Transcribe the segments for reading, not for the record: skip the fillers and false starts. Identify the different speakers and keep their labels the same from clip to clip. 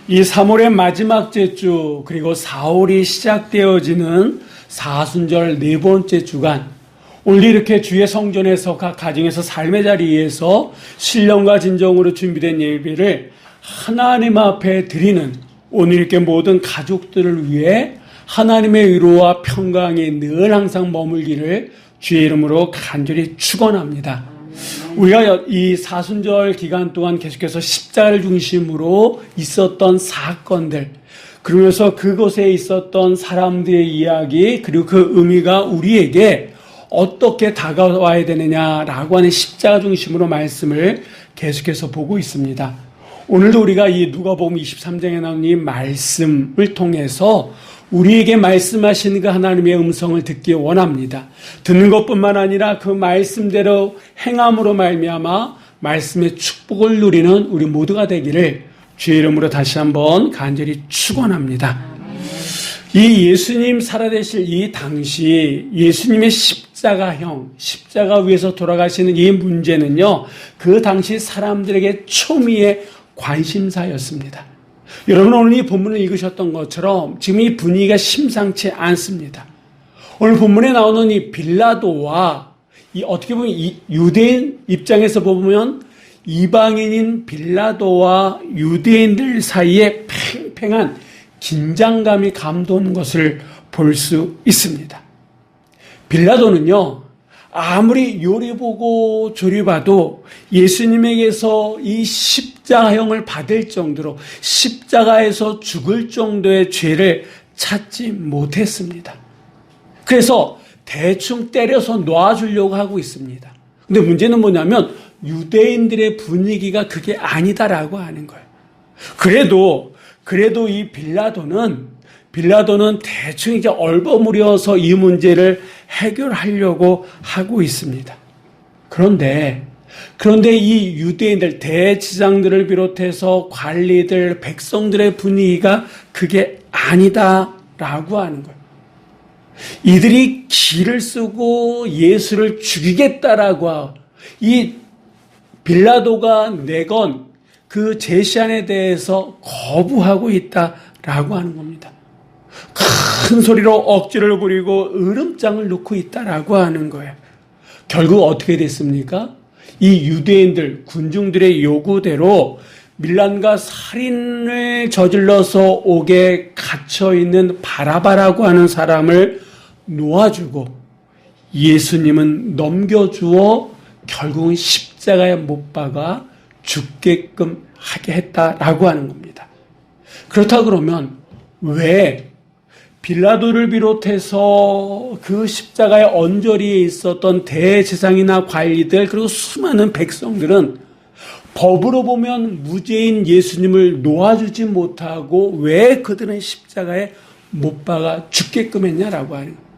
Speaker 1: 이 3월의 마지막 제주 그리고 4월이 시작되어지는 사순절 네 번째 주간, 오늘 이렇게 주의 성전에서 각 가정에서 삶의 자리에서 신령과 진정으로 준비된 예배를 하나님 앞에 드리는, 오늘 이렇게 모든 가족들을 위해 하나님의 위로와 평강이 늘 항상 머물기를 주의 이름으로 간절히 축원합니다. 우리가 이 사순절 기간 동안 계속해서 십자가를 중심으로 있었던 사건들, 그러면서 그곳에 있었던 사람들의 이야기, 그리고 그 의미가 우리에게 어떻게 다가와야 되느냐라고 하는 십자가 중심으로 말씀을 계속해서 보고 있습니다. 오늘도 우리가 이 누가복음 23장에 나온 이 말씀을 통해서 우리에게 말씀하시는 그 하나님의 음성을 듣기 원합니다. 듣는 것뿐만 아니라 그 말씀대로 행함으로 말미암아 말씀의 축복을 누리는 우리 모두가 되기를 주의 이름으로 다시 한번 간절히 축원합니다. 이 예수님 살아계실 이 당시 예수님의 십자가형, 십자가 위에서 돌아가시는 이 문제는요, 그 당시 사람들에게 초미의 관심사였습니다. 여러분, 오늘 이 본문을 읽으셨던 것처럼 지금 이 분위기가 심상치 않습니다. 오늘 본문에 나오는 이 빌라도와 이 어떻게 보면 이 유대인 입장에서 보면 이방인인 빌라도와 유대인들 사이에 팽팽한 긴장감이 감도는 것을 볼 수 있습니다. 빌라도는요, 아무리 요리 보고 조리 봐도 예수님에게서 이 십자가형을 받을 정도로 십자가에서 죽을 정도의 죄를 찾지 못했습니다. 그래서 대충 때려서 놔주려고 하고 있습니다. 근데 문제는 뭐냐면 유대인들의 분위기가 그게 아니다라고 하는 거예요. 그래도 이 빌라도는 대충 이제 얼버무려서 이 문제를 해결하려고 하고 있습니다. 그런데 이 유대인들, 대지장들을 비롯해서 관리들, 백성들의 분위기가 그게 아니다라고 하는 거예요. 이들이 기를 쓰고 예수를 죽이겠다라고 하고, 이 빌라도가 내건 그 제시안에 대해서 거부하고 있다라고 하는 겁니다. 큰 소리로 억지를 부리고 으름장을 놓고 있다라고 하는 거예요. 결국 어떻게 됐습니까? 이 유대인들, 군중들의 요구대로 밀란과 살인을 저질러서 옥에 갇혀있는 바라바라고 하는 사람을 놓아주고 예수님은 넘겨주어 결국은 십자가에 못 박아 죽게끔 하게 했다라고 하는 겁니다. 그렇다 그러면 왜 빌라도를 비롯해서 그 십자가의 언저리에 있었던 대제사장이나 관리들 그리고 수많은 백성들은 법으로 보면 무죄인 예수님을 놓아주지 못하고 왜 그들은 십자가에 못 박아 죽게끔 했냐라고 하는 거예요.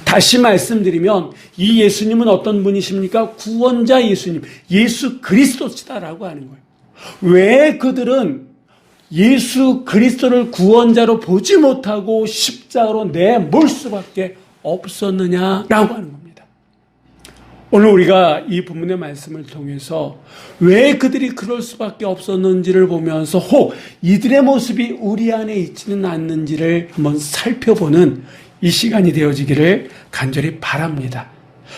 Speaker 1: 다시 말씀드리면 이 예수님은 어떤 분이십니까? 구원자 예수님, 예수 그리스도시다라고 하는 거예요. 왜 그들은 예수 그리스도를 구원자로 보지 못하고 십자가로 내몰 수밖에 없었느냐라고 하는 겁니다. 오늘 우리가 이 본문의 말씀을 통해서 왜 그들이 그럴 수밖에 없었는지를 보면서 혹 이들의 모습이 우리 안에 있지는 않는지를 한번 살펴보는 이 시간이 되어지기를 간절히 바랍니다.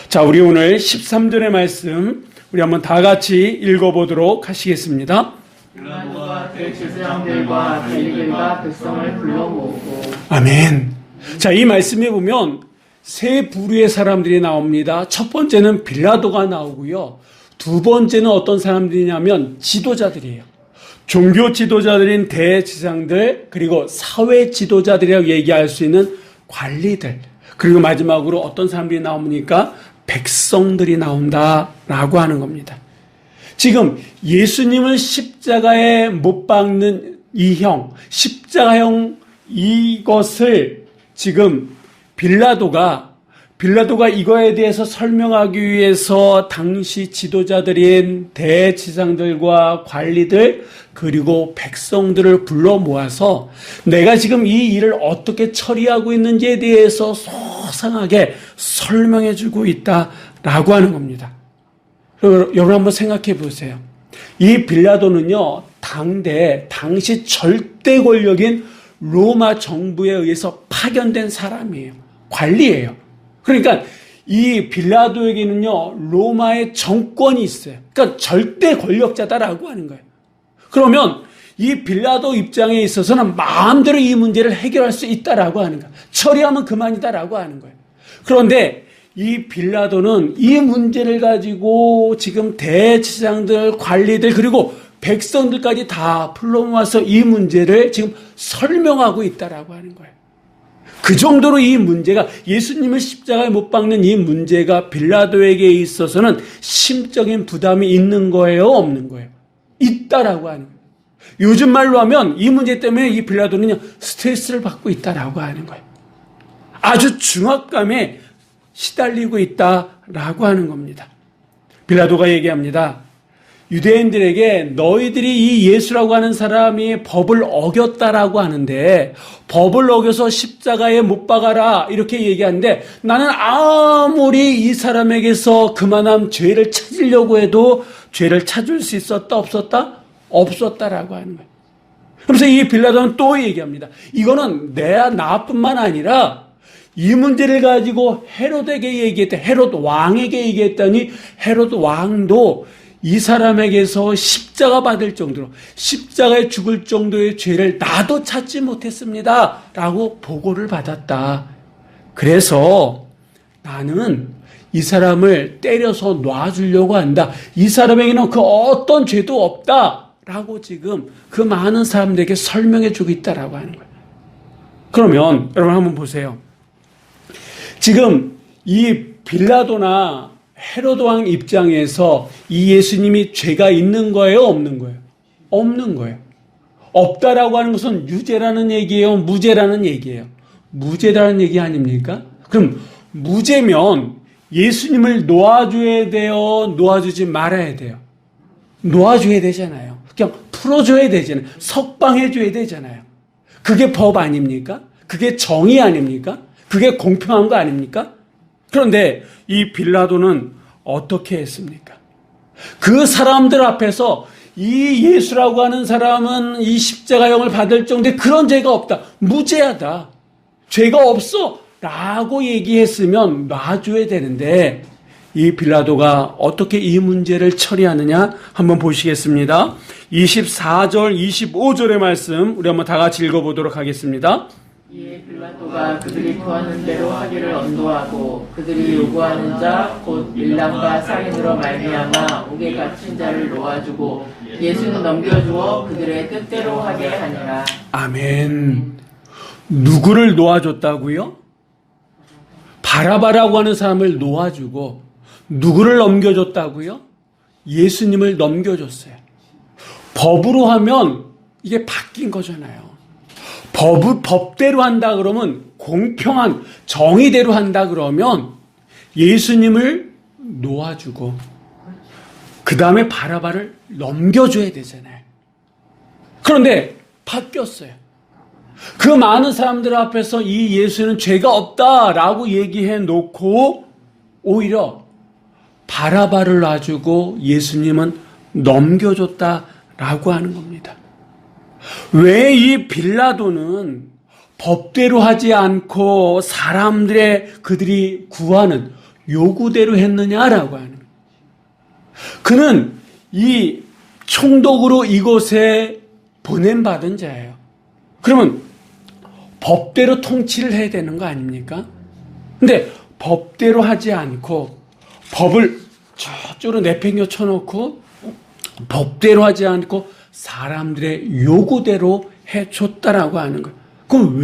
Speaker 1: 자, 우리 오늘 13절의 말씀 우리 한번 다 같이 읽어보도록 하시겠습니다.
Speaker 2: 빌라도가 대제사장들과 관리들과 백성을 불러 모으고.
Speaker 1: 아멘. 자, 이 말씀에 보면 세 부류의 사람들이 나옵니다. 첫 번째는 빌라도가 나오고요. 두 번째는 어떤 사람들이냐면 지도자들이에요. 종교 지도자들인 대제사장들, 그리고 사회 지도자들이라고 얘기할 수 있는 관리들, 그리고 마지막으로 어떤 사람들이 나옵니까? 백성들이 나온다라고 하는 겁니다. 지금 예수님을 십자가에 못 박는 이 형, 십자가형 이것을 지금 빌라도가 이거에 대해서 설명하기 위해서 당시 지도자들인 대지상들과 관리들 그리고 백성들을 불러 모아서 내가 지금 이 일을 어떻게 처리하고 있는지에 대해서 소상하게 설명해 주고 있다라고 하는 겁니다. 여러분 한번 생각해 보세요. 이 빌라도는요, 당시 절대 권력인 로마 정부에 의해서 파견된 사람이에요. 관리예요. 그러니까 이 빌라도에게는요, 로마의 정권이 있어요. 그러니까 절대 권력자다라고 하는 거예요. 그러면 이 빌라도 입장에 있어서는 마음대로 이 문제를 해결할 수 있다라고 하는 거예요. 처리하면 그만이다라고 하는 거예요. 그런데 이 빌라도는 이 문제를 가지고 지금 대제사장들, 관리들, 그리고 백성들까지 다 불러모아서 이 문제를 지금 설명하고 있다라고 하는 거예요. 그 정도로 이 문제가, 예수님을 십자가에 못 박는 이 문제가 빌라도에게 있어서는 심적인 부담이 있는 거예요, 없는 거예요? 있다라고 하는 거예요. 요즘 말로 하면 이 문제 때문에 이 빌라도는요, 스트레스를 받고 있다라고 하는 거예요. 아주 중압감에 시달리고 있다라고 하는 겁니다. 빌라도가 얘기합니다. 유대인들에게 너희들이 이 예수라고 하는 사람이 법을 어겼다라고 하는데, 법을 어겨서 십자가에 못 박아라 이렇게 얘기하는데, 나는 아무리 이 사람에게서 그만한 죄를 찾으려고 해도 죄를 찾을 수 있었다 없었다? 없었다라고 하는 거예요. 그래서 이 빌라도는 또 얘기합니다. 이거는 나뿐만 아니라 이 문제를 가지고 헤롯에게 얘기했다. 헤롯 왕에게 얘기했더니 헤롯 왕도 이 사람에게서 십자가 받을 정도로, 십자가에 죽을 정도의 죄를 나도 찾지 못했습니다 라고 보고를 받았다. 그래서 나는 이 사람을 때려서 놔주려고 한다. 이 사람에게는 그 어떤 죄도 없다 라고 지금 그 많은 사람들에게 설명해 주고 있다라고 하는 거예요. 그러면 여러분 한번 보세요. 지금 이 빌라도나 헤로드 왕 입장에서 이 예수님이 죄가 있는 거예요, 없는 거예요? 없는 거예요. 없다라고 하는 것은 유죄라는 얘기예요, 무죄라는 얘기예요? 무죄라는 얘기 아닙니까? 그럼 무죄면 예수님을 놓아줘야 돼요, 놓아주지 말아야 돼요? 놓아줘야 되잖아요. 그냥 풀어줘야 되잖아요. 석방해줘야 되잖아요. 그게 법 아닙니까? 그게 정의 아닙니까? 그게 공평한 거 아닙니까? 그런데 이 빌라도는 어떻게 했습니까? 그 사람들 앞에서 이 예수라고 하는 사람은 이 십자가형을 받을 정도의 그런 죄가 없다. 무죄하다. 죄가 없어. 라고 얘기했으면 놔줘야 되는데, 이 빌라도가 어떻게 이 문제를 처리하느냐 한번 보시겠습니다. 24절, 25절의 말씀 우리 한번 다 같이 읽어보도록 하겠습니다.
Speaker 2: 이에 빌라도가 그들이 구하는 대로 하기를 언도하고 그들이 요구하는 자 곧 밀람과 상인으로 말미암아 옥에 갇힌 자를 놓아주고 예수는 넘겨주어 그들의 뜻대로 하게 하니라. 아멘.
Speaker 1: 누구를 놓아줬다고요? 바라바라고 하는 사람을 놓아주고 누구를 넘겨줬다고요? 예수님을 넘겨줬어요. 법으로 하면 이게 바뀐 거잖아요. 법대로 한다 그러면, 공평한 정의대로 한다 그러면 예수님을 놓아주고 그 다음에 바라바를 넘겨줘야 되잖아요. 그런데 바뀌었어요. 그 많은 사람들 앞에서 이 예수는 죄가 없다라고 얘기해 놓고 오히려 바라바를 놔주고 예수님은 넘겨줬다라고 하는 겁니다. 왜 이 빌라도는 법대로 하지 않고 사람들의 그들이 구하는 요구대로 했느냐라고 하는 거예요. 그는 이 총독으로 이곳에 보냄받은 자예요. 그러면 법대로 통치를 해야 되는 거 아닙니까? 근데 법대로 하지 않고 법을 저쪽으로 내팽겨 쳐놓고 법대로 하지 않고 사람들의 요구대로 해줬다라고 하는 거예요. 그럼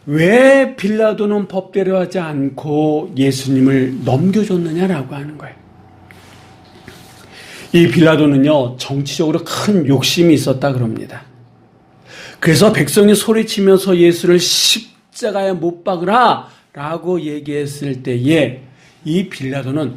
Speaker 1: 왜 빌라도는 법대로 하지 않고 예수님을 넘겨줬느냐라고 하는 거예요. 이 빌라도는요, 정치적으로 큰 욕심이 있었다 그럽니다. 그래서 백성이 소리치면서 예수를 십자가에 못 박으라 라고 얘기했을 때에 이 빌라도는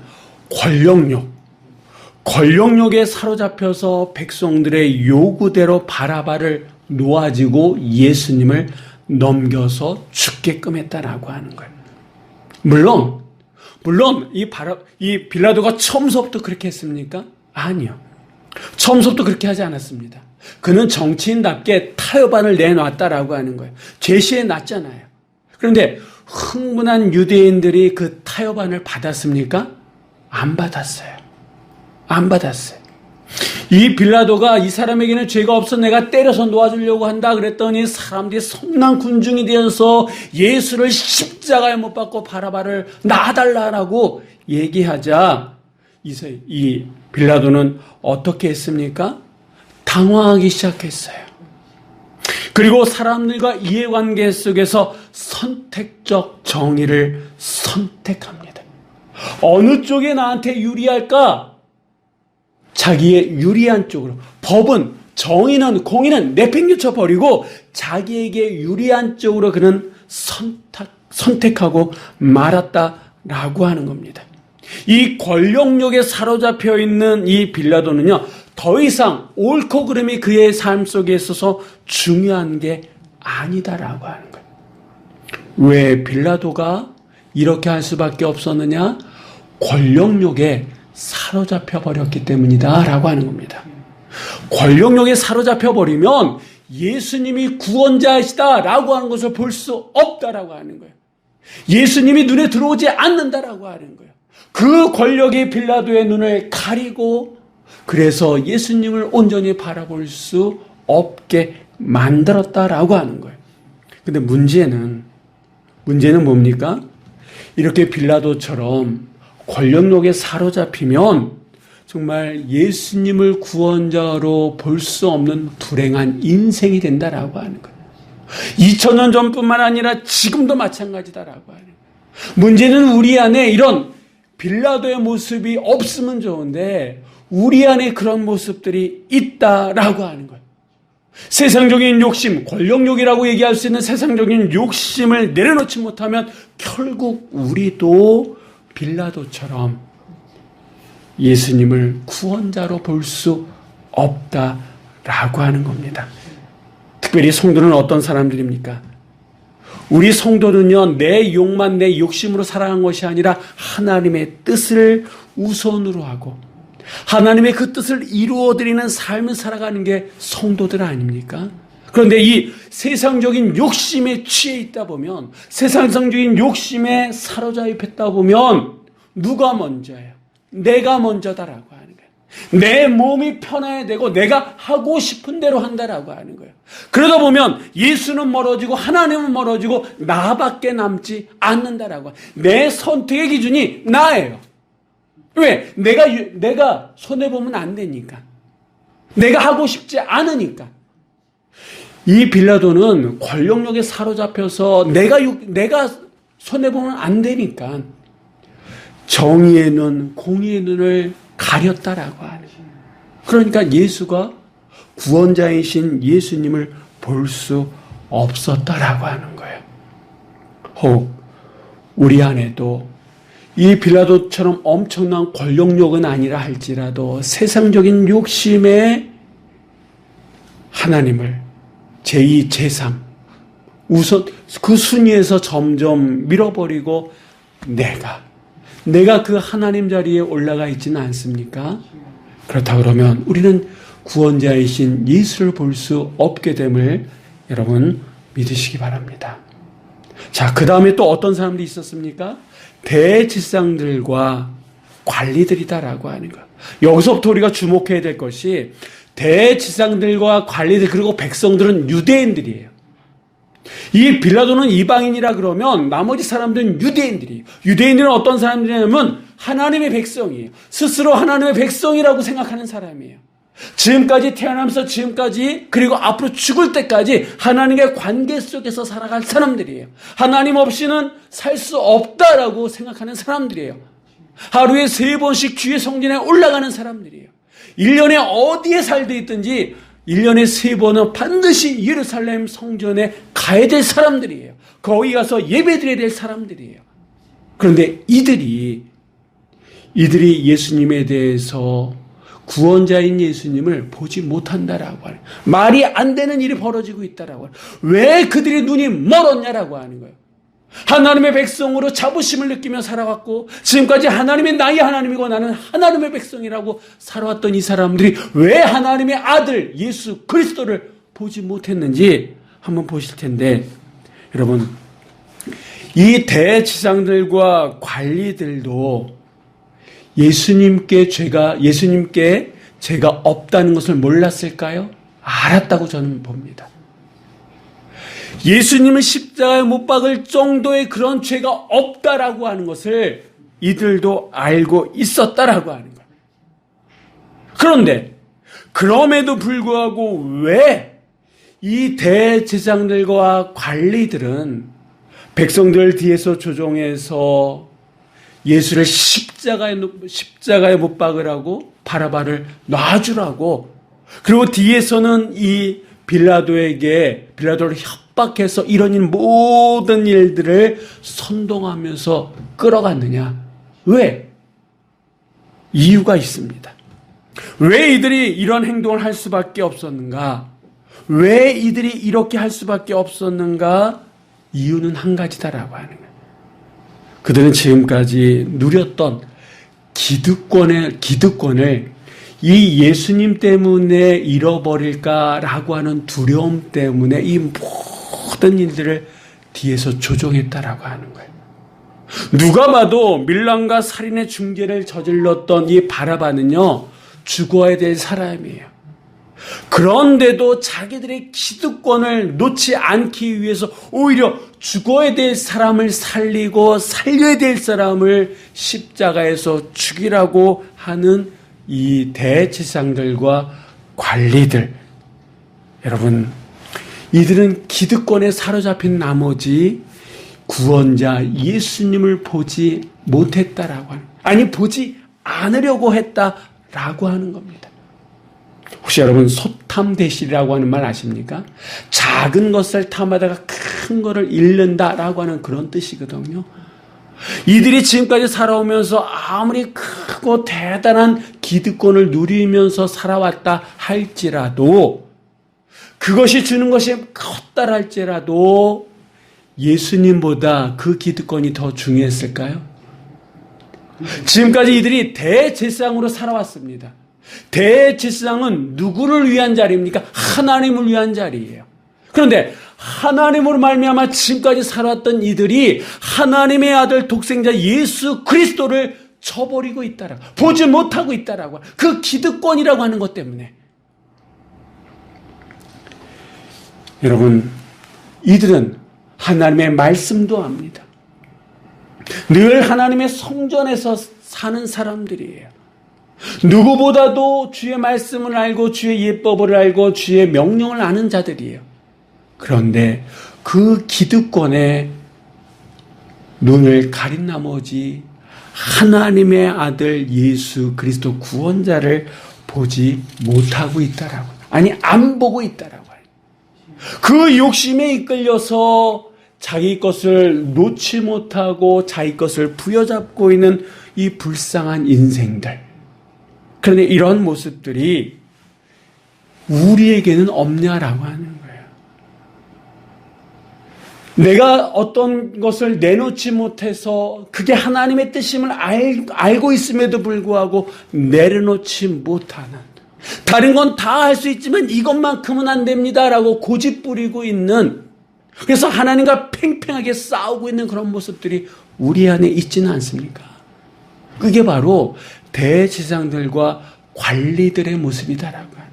Speaker 1: 권력욕에 사로잡혀서 백성들의 요구대로 바라바를 놓아지고 예수님을 넘겨서 죽게끔 했다라고 하는 거예요. 물론 이 빌라도가 처음서부터 그렇게 했습니까? 아니요. 처음부터 그렇게 하지 않았습니다. 그는 정치인답게 타협안을 내놨다라고 하는 거예요. 제시해 놨잖아요. 그런데 흥분한 유대인들이 그 타협안을 받았습니까? 안 받았어요. 안 받았어요. 이 빌라도가 이 사람에게는 죄가 없어 내가 때려서 놓아주려고 한다 그랬더니 사람들이 성난 군중이 되어서 예수를 십자가에 못 박고 바라바를 놔달라고 얘기하자 이 빌라도는 어떻게 했습니까? 당황하기 시작했어요. 그리고 사람들과 이해관계 속에서 선택적 정의를 선택합니다. 어느 쪽에 나한테 유리할까? 자기의 유리한 쪽으로. 법은, 정의는, 공의는 내팽개쳐 버리고 자기에게 유리한 쪽으로 그는 선택하고 말았다라고 하는 겁니다. 이 권력욕에 사로잡혀 있는 이 빌라도는요, 더 이상 옳고 그름이 그의 삶 속에 있어서 중요한 게 아니다라고 하는 거예요. 왜 빌라도가 이렇게 할 수밖에 없었느냐? 권력욕에 사로잡혀 버렸기 때문이다 라고 하는 겁니다. 권력욕에 사로잡혀 버리면 예수님이 구원자이시다 라고 하는 것을 볼 수 없다라고 하는 거예요. 예수님이 눈에 들어오지 않는다라고 하는 거예요. 그 권력이 빌라도의 눈을 가리고 그래서 예수님을 온전히 바라볼 수 없게 만들었다라고 하는 거예요. 근데 문제는 뭡니까? 이렇게 빌라도처럼 권력욕에 사로잡히면 정말 예수님을 구원자로 볼 수 없는 불행한 인생이 된다라고 하는 거예요. 2000년 전뿐만 아니라 지금도 마찬가지다라고 하는 거예요. 문제는 우리 안에 이런 빌라도의 모습이 없으면 좋은데 우리 안에 그런 모습들이 있다라고 하는 거예요. 세상적인 욕심, 권력욕이라고 얘기할 수 있는 세상적인 욕심을 내려놓지 못하면 결국 우리도 빌라도처럼 예수님을 구원자로 볼 수 없다라고 하는 겁니다. 특별히 성도는 어떤 사람들입니까? 우리 성도는요, 내 욕만 내 욕심으로 살아간 것이 아니라 하나님의 뜻을 우선으로 하고 하나님의 그 뜻을 이루어드리는 삶을 살아가는 게 성도들 아닙니까? 그런데 이 세상적인 욕심에 취해 있다 보면, 세상적인 욕심에 사로잡혔다 보면 누가 먼저예요? 내가 먼저다라고 하는 거예요. 내 몸이 편해야 되고 내가 하고 싶은 대로 한다라고 하는 거예요. 그러다 보면 예수는 멀어지고 하나님은 멀어지고 나밖에 남지 않는다라고. 내 선택의 기준이 나예요. 왜? 내가 손해보면 안 되니까. 내가 하고 싶지 않으니까. 이 빌라도는 권력욕에 사로잡혀서 내가 손해보면 안 되니까 정의의 눈, 공의의 눈을 가렸다라고 하는 거예요. 그러니까 예수가 구원자이신 예수님을 볼 수 없었다라고 하는 거예요. 혹 우리 안에도 이 빌라도처럼 엄청난 권력욕은 아니라 할지라도 세상적인 욕심에 하나님을 제2, 제3 우선 그 순위에서 점점 밀어버리고 내가 그 하나님 자리에 올라가 있지는 않습니까? 그렇다 그러면 우리는 구원자이신 예수를 볼 수 없게 됨을 여러분 믿으시기 바랍니다. 자, 그 다음에 또 어떤 사람들이 있었습니까? 대지상들과 관리들이다라고 하는 거. 여기서부터 우리가 주목해야 될 것이 대지상들과 관리들 그리고 백성들은 유대인들이에요. 이 빌라도는 이방인이라 그러면 나머지 사람들은 유대인들이에요. 유대인들은 어떤 사람들이냐면 하나님의 백성이에요. 스스로 하나님의 백성이라고 생각하는 사람이에요. 지금까지 태어나면서 지금까지 그리고 앞으로 죽을 때까지 하나님의 관계 속에서 살아갈 사람들이에요. 하나님 없이는 살 수 없다라고 생각하는 사람들이에요. 하루에 3번씩 주의 성전에 올라가는 사람들이에요. 1년에 어디에 살고 있든지 1년에 3번은 반드시 예루살렘 성전에 가야 될 사람들이에요. 거기 가서 예배드려야 될 사람들이에요. 그런데 이들이 예수님에 대해서 구원자인 예수님을 보지 못한다라고 하는, 말이 안 되는 일이 벌어지고 있다라고 하는, 왜 그들의 눈이 멀었냐라고 하는 거예요. 하나님의 백성으로 자부심을 느끼며 살아왔고 지금까지 하나님의 나의 하나님이고 나는 하나님의 백성이라고 살아왔던 이 사람들이 왜 하나님의 아들 예수 그리스도를 보지 못했는지 한번 보실 텐데, 여러분, 이 대지상들과 관리들도 예수님께 죄가 없다는 것을 몰랐을까요? 알았다고 저는 봅니다. 예수님을 십자가에 못 박을 정도의 그런 죄가 없다라고 하는 것을 이들도 알고 있었다라고 하는 거예요. 그런데 그럼에도 불구하고 왜 이 대제사장들과 관리들은 백성들 뒤에서 조종해서 예수를 십자가에 못 박으라고 바라바를 놔주라고, 그리고 뒤에서는 이 빌라도를 협박해서 이런 모든 일들을 선동하면서 끌어갔느냐? 왜? 이유가 있습니다. 왜 이들이 이런 행동을 할 수밖에 없었는가? 왜 이들이 이렇게 할 수밖에 없었는가? 이유는 한 가지다라고 하는 거예요. 그들은 지금까지 누렸던 기득권을 이 예수님 때문에 잃어버릴까라고 하는 두려움 때문에 이 모든 일들을 뒤에서 조종했다라고 하는 거예요. 누가 봐도 밀란과 살인의 중죄를 저질렀던 이 바라바는요, 죽어야 될 사람이에요. 그런데도 자기들의 기득권을 놓지 않기 위해서 오히려 죽어야 될 사람을 살리고 살려야 될 사람을 십자가에서 죽이라고 하는 이 대제사장들과 관리들. 여러분, 이들은 기득권에 사로잡힌 나머지 구원자 예수님을 보지 못했다라고 하는, 아니 보지 않으려고 했다라고 하는 겁니다. 혹시 여러분 소탐대실이라고 하는 말 아십니까? 작은 것을 탐하다가 큰 거를 잃는다라고 하는 그런 뜻이거든요. 이들이 지금까지 살아오면서 아무리 크고 대단한 기득권을 누리면서 살아왔다 할지라도, 그것이 주는 것이 컸다 할지라도 예수님보다 그 기득권이 더 중요했을까요? 지금까지 이들이 대제사장으로 살아왔습니다. 대제사장은 누구를 위한 자리입니까? 하나님을 위한 자리예요. 그런데 하나님으로 말미암아 지금까지 살았던 이들이 하나님의 아들 독생자 예수 그리스도를 저버리고 있다라고, 보지 못하고 있다라고, 그 기득권이라고 하는 것 때문에. 여러분, 이들은 하나님의 말씀도 압니다. 늘 하나님의 성전에서 사는 사람들이에요. 누구보다도 주의 말씀을 알고 주의 예법을 알고 주의 명령을 아는 자들이에요. 그런데 그 기득권에 눈을 가린 나머지 하나님의 아들 예수 그리스도 구원자를 보지 못하고 있다라고, 아니 안 보고 있다라고 해요. 그 욕심에 이끌려서 자기 것을 놓지 못하고 자기 것을 부여잡고 있는 이 불쌍한 인생들. 그런데 이런 모습들이 우리에게는 없냐라고 하는 거예요. 내가 어떤 것을 내놓지 못해서 그게 하나님의 뜻임을 알고 있음에도 불구하고 내려놓지 못하는, 다른 건 다 할 수 있지만 이것만큼은 안 됩니다라고 고집 부리고 있는, 그래서 하나님과 팽팽하게 싸우고 있는 그런 모습들이 우리 안에 있지는 않습니까? 그게 바로 대제사장들과 관리들의 모습이다라고 하는.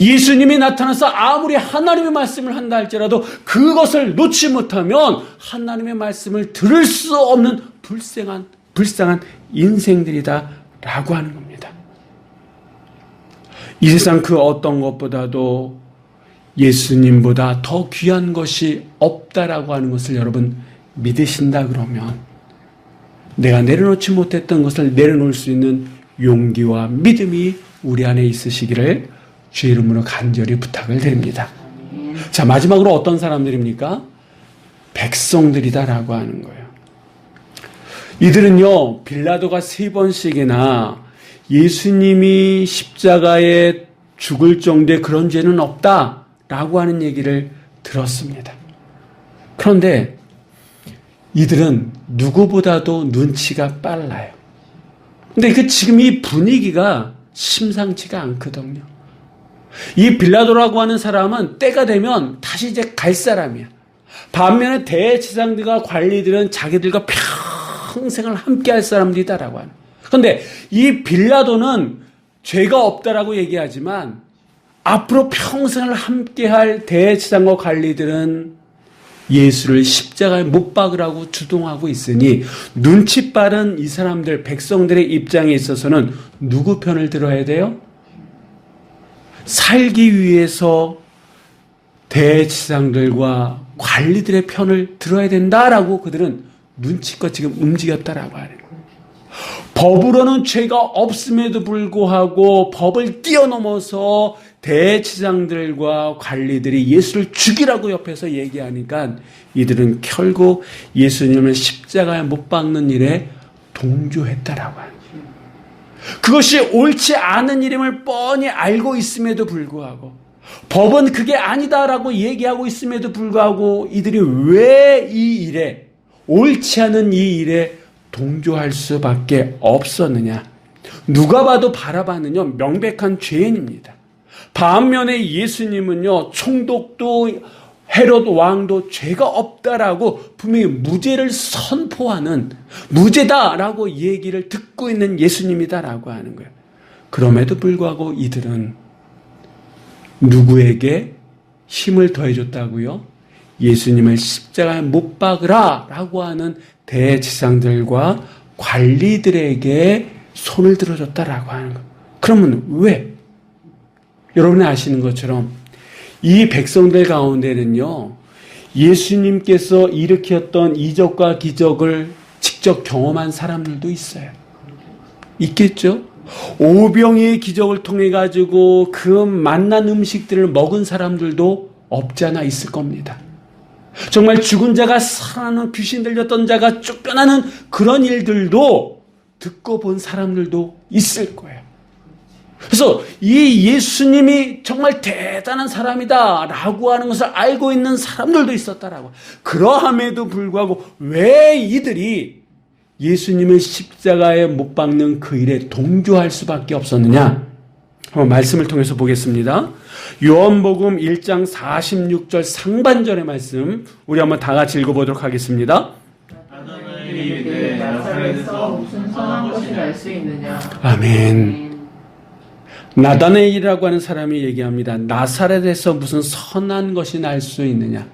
Speaker 1: 예수님이 나타나서 아무리 하나님의 말씀을 한다 할지라도 그것을 놓지 못하면 하나님의 말씀을 들을 수 없는 불쌍한 인생들이다라고 하는 겁니다. 이 세상 그 어떤 것보다도 예수님보다 더 귀한 것이 없다라고 하는 것을 여러분 믿으신다 그러면 내가 내려놓지 못했던 것을 내려놓을 수 있는 용기와 믿음이 우리 안에 있으시기를 주의 이름으로 간절히 부탁을 드립니다. 자, 마지막으로 어떤 사람들입니까? 백성들이다라고 하는 거예요. 이들은요, 빌라도가 3번씩이나 예수님이 십자가에 죽을 정도의 그런 죄는 없다라고 하는 얘기를 들었습니다. 그런데 이들은 누구보다도 눈치가 빨라요. 근데 지금 이 분위기가 심상치가 않거든요. 이 빌라도라고 하는 사람은 때가 되면 다시 이제 갈 사람이야. 반면에 대제사장들과 관리들은 자기들과 평생을 함께 할 사람들이다라고 하는. 그런데 이 빌라도는 죄가 없다라고 얘기하지만 앞으로 평생을 함께 할 대제사장과 관리들은 예수를 십자가에 못 박으라고 주동하고 있으니 눈치 빠른 이 사람들, 백성들의 입장에 있어서는 누구 편을 들어야 돼요? 살기 위해서 대제사장들과 관리들의 편을 들어야 된다라고 그들은 눈치껏 지금 움직였다라고 하는 거예요. 법으로는 죄가 없음에도 불구하고 법을 뛰어넘어서 대제사장들과 관리들이 예수를 죽이라고 옆에서 얘기하니까 이들은 결국 예수님을 십자가에 못 박는 일에 동조했다라고 하는 거예요. 그것이 옳지 않은 일임을 뻔히 알고 있음에도 불구하고 법은 그게 아니다라고 얘기하고 있음에도 불구하고 이들이 왜 이 일에 옳지 않은 이 일에 동조할 수밖에 없었느냐. 누가 봐도 바라바는요 명백한 죄인입니다. 반면에 예수님은요 총독도 헤롯 왕도 죄가 없다라고 분명히 무죄를 선포하는 무죄다라고 얘기를 듣고 있는 예수님이다라고 하는 거예요. 그럼에도 불구하고 이들은 누구에게 힘을 더해줬다고요? 예수님을 십자가에 못 박으라 라고 하는 대제사장들과 관리들에게 손을 들어줬다라고 하는 거예요. 그러면 왜? 여러분이 아시는 것처럼 이 백성들 가운데는요 예수님께서 일으켰던 이적과 기적을 직접 경험한 사람들도 있어요. 있겠죠? 오병이의 기적을 통해 가지고 그 만난 음식들을 먹은 사람들도 없지 않아 있을 겁니다. 정말 죽은 자가 살아나는, 귀신 들렸던 자가 쫓겨나는 그런 일들도 듣고 본 사람들도 있을 거예요. 그래서 이 예수님이 정말 대단한 사람이다 라고 하는 것을 알고 있는 사람들도 있었다라고. 그러함에도 불구하고 왜 이들이 예수님을 십자가에 못 박는 그 일에 동조할 수밖에 없었느냐? 한번 말씀을 통해서 보겠습니다. 요한복음 1장 46절 상반절의 말씀 우리 한번 다 같이 읽어보도록 하겠습니다.
Speaker 2: 이르되 나사렛에서 무슨 선한 것이 날 수 있느냐.
Speaker 1: 아멘. 나다나엘이라고 하는 사람이 얘기합니다. 나사렛에서 무슨 선한 것이 날 수 있느냐.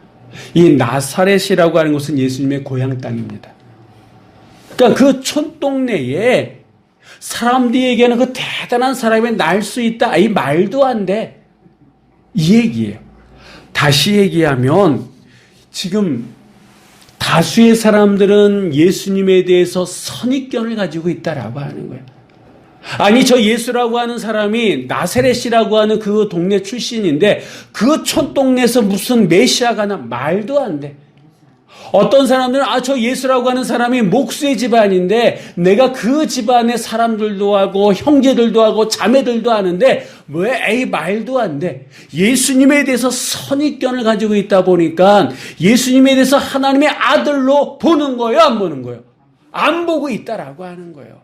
Speaker 1: 이 나사렛이라고 하는 것은 예수님의 고향 땅입니다. 그러니까 그 촌동네에 사람들에게는 그 대단한 사람이 날 수 있다. 이 말도 안 돼. 이 얘기예요. 다시 얘기하면 지금 다수의 사람들은 예수님에 대해서 선입견을 가지고 있다라고 하는 거예요. 아니 저 예수라고 하는 사람이 나사렛이라고 하는 그 동네 출신인데 그 촌동네에서 무슨 메시아가 나 말도 안 돼. 어떤 사람들은 저 예수라고 하는 사람이 목수의 집안인데 내가 그 집안의 사람들도 하고 형제들도 하고 자매들도 하는데 왜 말도 안 돼. 예수님에 대해서 선입견을 가지고 있다 보니까 예수님에 대해서 하나님의 아들로 보는 거예요, 안 보는 거예요? 안 보고 있다라고 하는 거예요.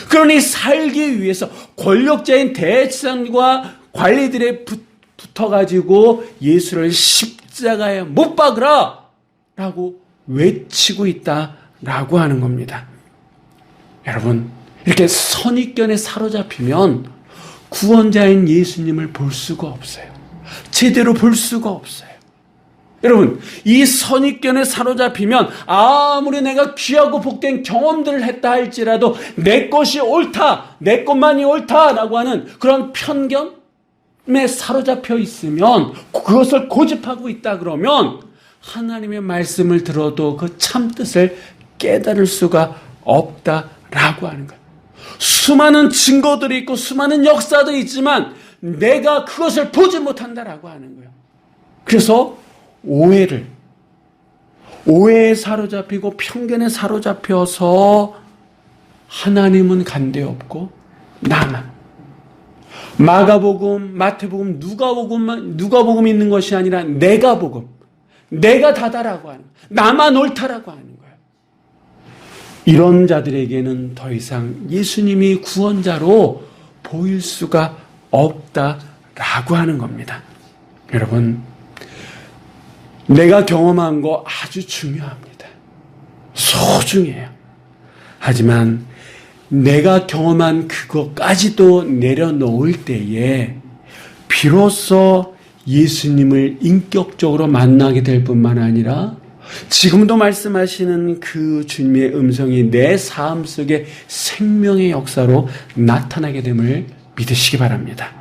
Speaker 1: 그러니 살기 위해서 권력자인 대제사장과 관리들에 붙어가지고 예수를 십자가에 못 박으라 라고 외치고 있다라고 하는 겁니다. 여러분, 이렇게 선입견에 사로잡히면 구원자인 예수님을 볼 수가 없어요. 제대로 볼 수가 없어요. 여러분, 이 선입견에 사로잡히면 아무리 내가 귀하고 복된 경험들을 했다 할지라도 내 것이 옳다, 내 것만이 옳다라고 하는 그런 편견에 사로잡혀 있으면 그것을 고집하고 있다 그러면 하나님의 말씀을 들어도 그 참뜻을 깨달을 수가 없다라고 하는 거예요. 수많은 증거들이 있고 수많은 역사도 있지만 내가 그것을 보지 못한다라고 하는 거예요. 그래서 오해에 사로잡히고 편견에 사로잡혀서 하나님은 간데없고 나만 마가복음, 마태복음, 누가복음 있는 것이 아니라 내가 복음, 내가 다다라고 하는 거예요. 나만 옳다라고 하는 거예요. 이런 자들에게는 더 이상 예수님이 구원자로 보일 수가 없다라고 하는 겁니다. 여러분, 내가 경험한 거 아주 중요합니다. 소중해요. 하지만 내가 경험한 그것까지도 내려놓을 때에 비로소 예수님을 인격적으로 만나게 될 뿐만 아니라 지금도 말씀하시는 그 주님의 음성이 내 삶 속에 생명의 역사로 나타나게 됨을 믿으시기 바랍니다.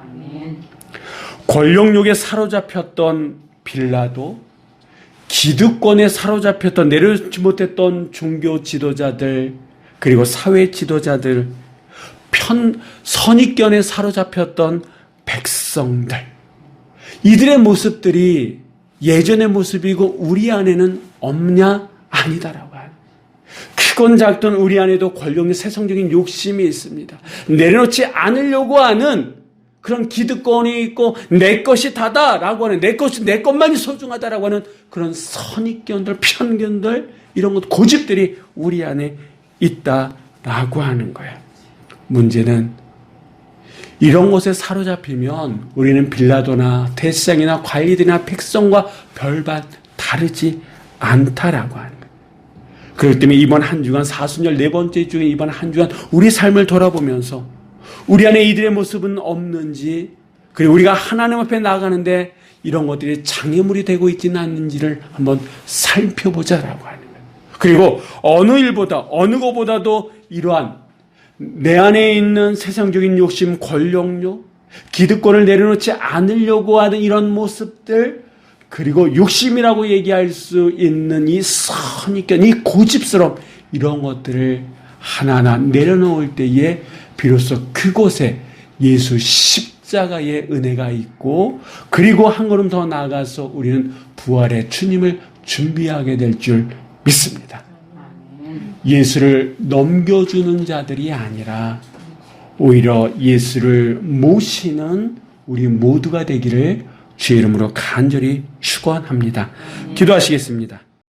Speaker 1: 권력욕에 사로잡혔던 빌라도, 기득권에 사로잡혔던 내려놓지 못했던 종교 지도자들, 그리고 사회 지도자들, 선입견에 사로잡혔던 백성들, 이들의 모습들이 예전의 모습이고 우리 안에는 없냐? 아니다라고 하는. 크건 작던 우리 안에도 권력의 세상적인 욕심이 있습니다. 내려놓지 않으려고 하는 그런 기득권이 있고 내 것이 다다라고 하는, 내 것만이 소중하다라고 하는 그런 선입견들, 편견들, 이런 것, 고집들이 우리 안에 있다라고 하는 거예요. 문제는 이런 것에 사로잡히면 우리는 빌라도나 대상이나 관리들이나 백성과 별반 다르지 않다라고 하는 거예요. 그렇기 때문에 이번 한 주간, 사순절 네 번째 주에 이번 한 주간 우리 삶을 돌아보면서 우리 안에 이들의 모습은 없는지, 그리고 우리가 하나님 앞에 나아가는데 이런 것들이 장애물이 되고 있지는 않는지를 한번 살펴보자라고 하는 거예요. 그리고 어느 일보다, 어느 것보다도 이러한 내 안에 있는 세상적인 욕심, 권력욕, 기득권을 내려놓지 않으려고 하는 이런 모습들, 그리고 욕심이라고 얘기할 수 있는 이 선입견, 이 고집스러움, 이런 것들을 하나하나 내려놓을 때에 비로소 그곳에 예수 십자가의 은혜가 있고, 그리고 한 걸음 더 나아가서 우리는 부활의 주님을 준비하게 될 줄 믿습니다. 예수를 넘겨주는 자들이 아니라 오히려 예수를 모시는 우리 모두가 되기를 주의 이름으로 간절히 축원합니다. 기도하시겠습니다.